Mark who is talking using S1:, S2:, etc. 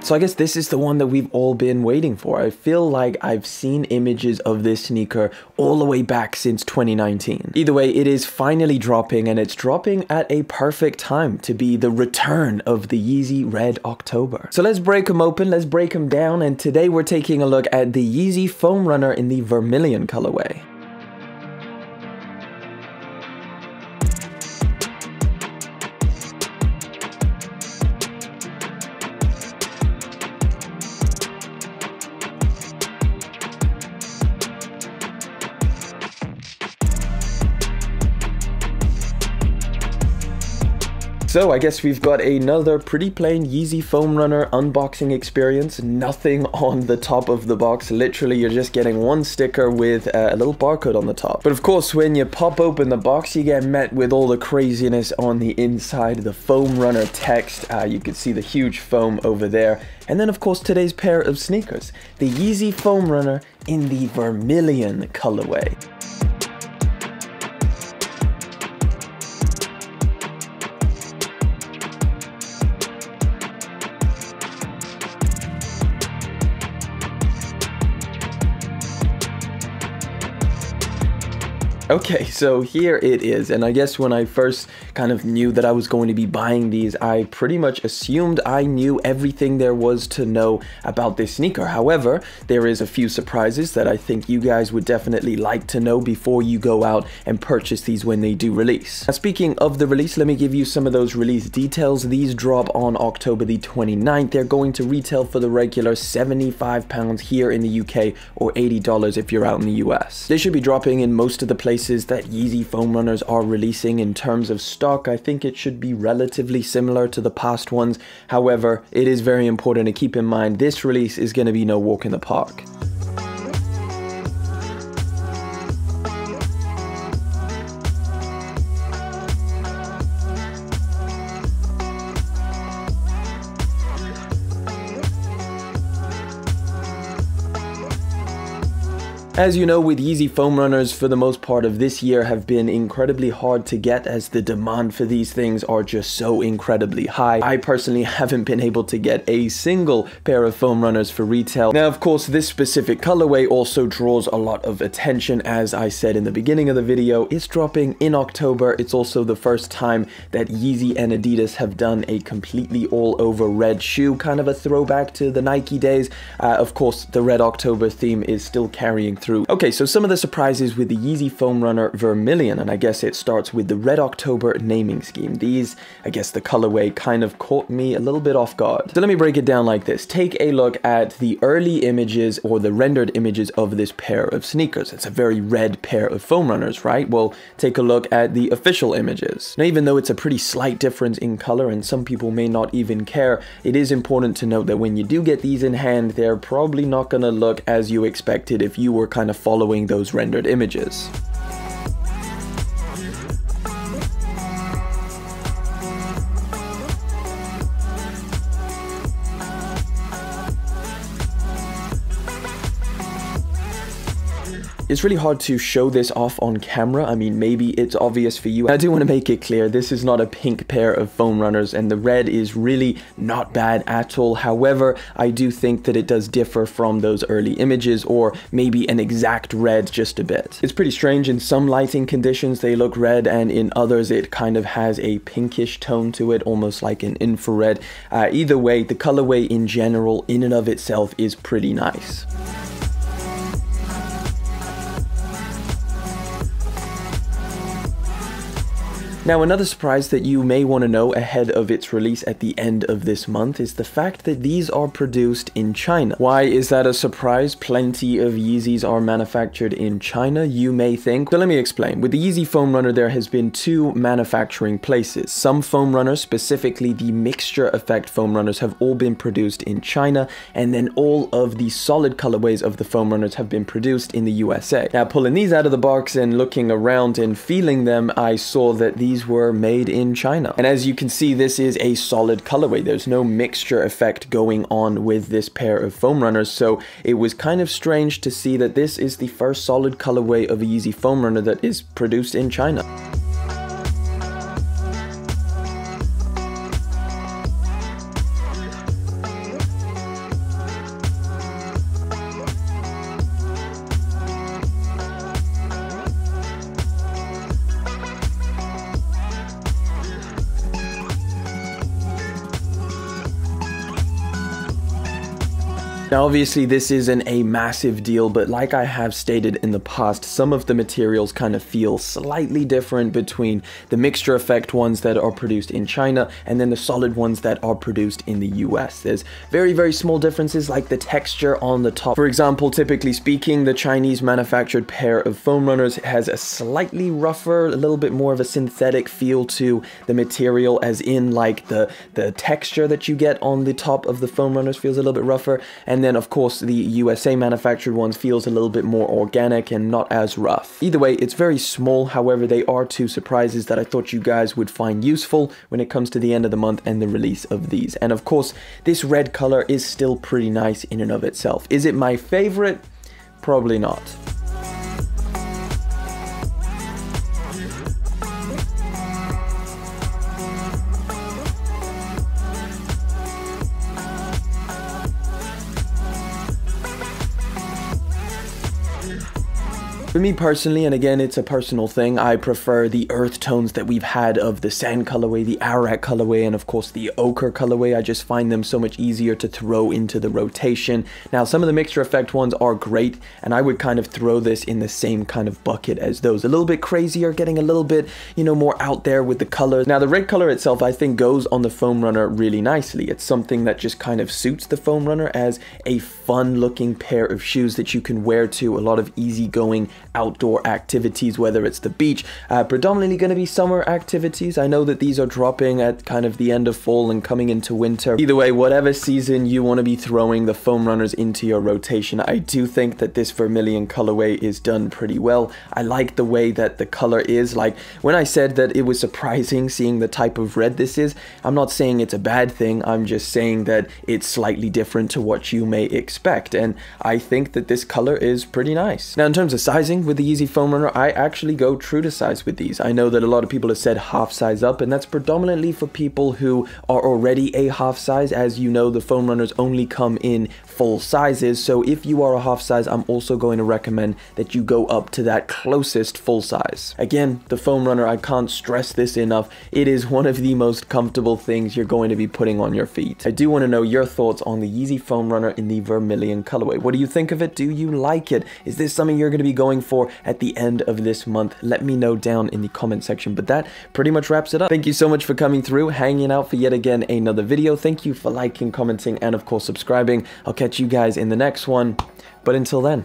S1: So I guess this is the one that we've all been waiting for. I feel like I've seen images of this sneaker all the way back since 2019. Either way, it is finally dropping, and it's dropping at a perfect time to be the return of the Yeezy Red October. So let's break them open, let's break them down, and today we're taking a look at the Yeezy Foam Runner in the Vermilion colorway. So I guess we've got another pretty plain Yeezy Foam Runner unboxing experience. Nothing on the top of the box. Literally, you're just getting one sticker with a little barcode on the top. But of course, when you pop open the box, you get met with all the craziness on the inside. The Foam Runner text. You can see the huge foam over there. And then of course, today's pair of sneakers. The Yeezy Foam Runner in the Vermilion colorway. Okay, so here it is, and I guess when I first kind of knew that I was going to be buying these, I pretty much assumed I knew everything there was to know about this sneaker. However, there is a few surprises that I think you guys would definitely like to know before you go out and purchase these when they do release. Now, speaking of the release, let me give you some of those release details. These drop on October the 29th. They're going to retail for the regular £75 here in the UK or $80 if you're out in the US. They should be dropping in most of the places that Yeezy Foam Runners are releasing. In terms of stock, I think it should be relatively similar to the past ones. However, it is very important to keep in mind this release is going to be no walk in the park. As you know, with Yeezy Foam Runners, for the most part of this year have been incredibly hard to get, as the demand for these things are just so incredibly high. I personally haven't been able to get a single pair of Foam Runners for retail. Now, of course, this specific colorway also draws a lot of attention. As I said in the beginning of the video, it's dropping in October. It's also the first time that Yeezy and Adidas have done a completely all-over red shoe, kind of a throwback to the Nike days. Of course, the Red October theme is still carrying through. Okay, so some of the surprises with the Yeezy Foam Runner Vermilion, and I guess it starts with the Red October naming scheme. These, I guess the colorway kind of caught me a little bit off guard. So let me break it down like this. Take a look at the early images or the rendered images of this pair of sneakers. It's a very red pair of Foam Runners, right? Well, take a look at the official images. Now, even though it's a pretty slight difference in color and some people may not even care, it is important to note that when you do get these in hand, they're probably not gonna look as you expected if you were kind of following those rendered images. It's really hard to show this off on camera. I mean, maybe it's obvious for you. I do want to make it clear, this is not a pink pair of Foam Runners, and the red is really not bad at all. However, I do think that it does differ from those early images, or maybe an exact red just a bit. It's pretty strange. In some lighting conditions they look red, and in others it kind of has a pinkish tone to it, almost like an infrared. Either way, the colorway in general, in and of itself, is pretty nice. Now, another surprise that you may want to know ahead of its release at the end of this month is the fact that these are produced in China. Why is that a surprise? Plenty of Yeezys are manufactured in China, you may think. So let me explain. With the Yeezy Foam Runner, there has been two manufacturing places. Some Foam Runners, specifically the mixture effect Foam Runners, have all been produced in China, and then all of the solid colorways of the Foam Runners have been produced in the USA. Now, pulling these out of the box and looking around and feeling them, I saw that these were made in China. And as you can see, this is a solid colorway. There's no mixture effect going on with this pair of Foam Runners, so it was kind of strange to see that this is the first solid colorway of a Yeezy Foam Runner that is produced in China. Now obviously this isn't a massive deal, but like I have stated in the past, some of the materials kind of feel slightly different between the mixture effect ones that are produced in China and then the solid ones that are produced in the US. There's very, very small differences like the texture on the top. For example, typically speaking, the Chinese manufactured pair of foam runners has a slightly rougher, a little bit more of a synthetic feel to the material, as in like the texture that you get on the top of the foam runners feels a little bit rougher. And then of course the USA manufactured ones feels a little bit more organic and not as rough. Either way, it's very small. However, they are two surprises that I thought you guys would find useful when it comes to the end of the month and the release of these. And of course, this red color is still pretty nice in and of itself. Is it my favorite? Probably not. For me personally, and again, it's a personal thing, I prefer the earth tones that we've had of the sand colorway, the Arak colorway, and of course the ochre colorway. I just find them so much easier to throw into the rotation. Now, some of the mixture effect ones are great, and I would kind of throw this in the same kind of bucket as those. A little bit crazier, getting a little bit, you know, more out there with the colors. Now, the red color itself, I think, goes on the foam runner really nicely. It's something that just kind of suits the foam runner as a fun looking pair of shoes that you can wear to a lot of easygoing outdoor activities, whether it's the beach, predominantly going to be summer activities. I know that these are dropping at kind of the end of fall and coming into winter. Either way, whatever season you want to be throwing the foam runners into your rotation, I do think that this vermilion colorway is done pretty well. I like the way that the color is. Like when I said that it was surprising seeing the type of red this is, I'm not saying it's a bad thing. I'm just saying that it's slightly different to what you may expect, and I think that this color is pretty nice. Now, in terms of sizing, with the Yeezy Foam Runner, I actually go true to size with these. I know that a lot of people have said half size up, and that's predominantly for people who are already a half size. As you know, the Foam Runners only come in full sizes, so if you are a half size, I'm also going to recommend that you go up to that closest full size. Again, the Foam Runner, I can't stress this enough, it is one of the most comfortable things you're going to be putting on your feet. I do want to know your thoughts on the Yeezy Foam Runner in the Vermilion colorway. What do you think of it? Do you like it? Is this something you're going to be going for at the end of this month? Let me know down in the comment section. But that pretty much wraps it up. Thank you so much for coming through, hanging out for yet again another video. Thank you for liking, commenting, and of course subscribing. I'll catch you guys in the next one, but until then,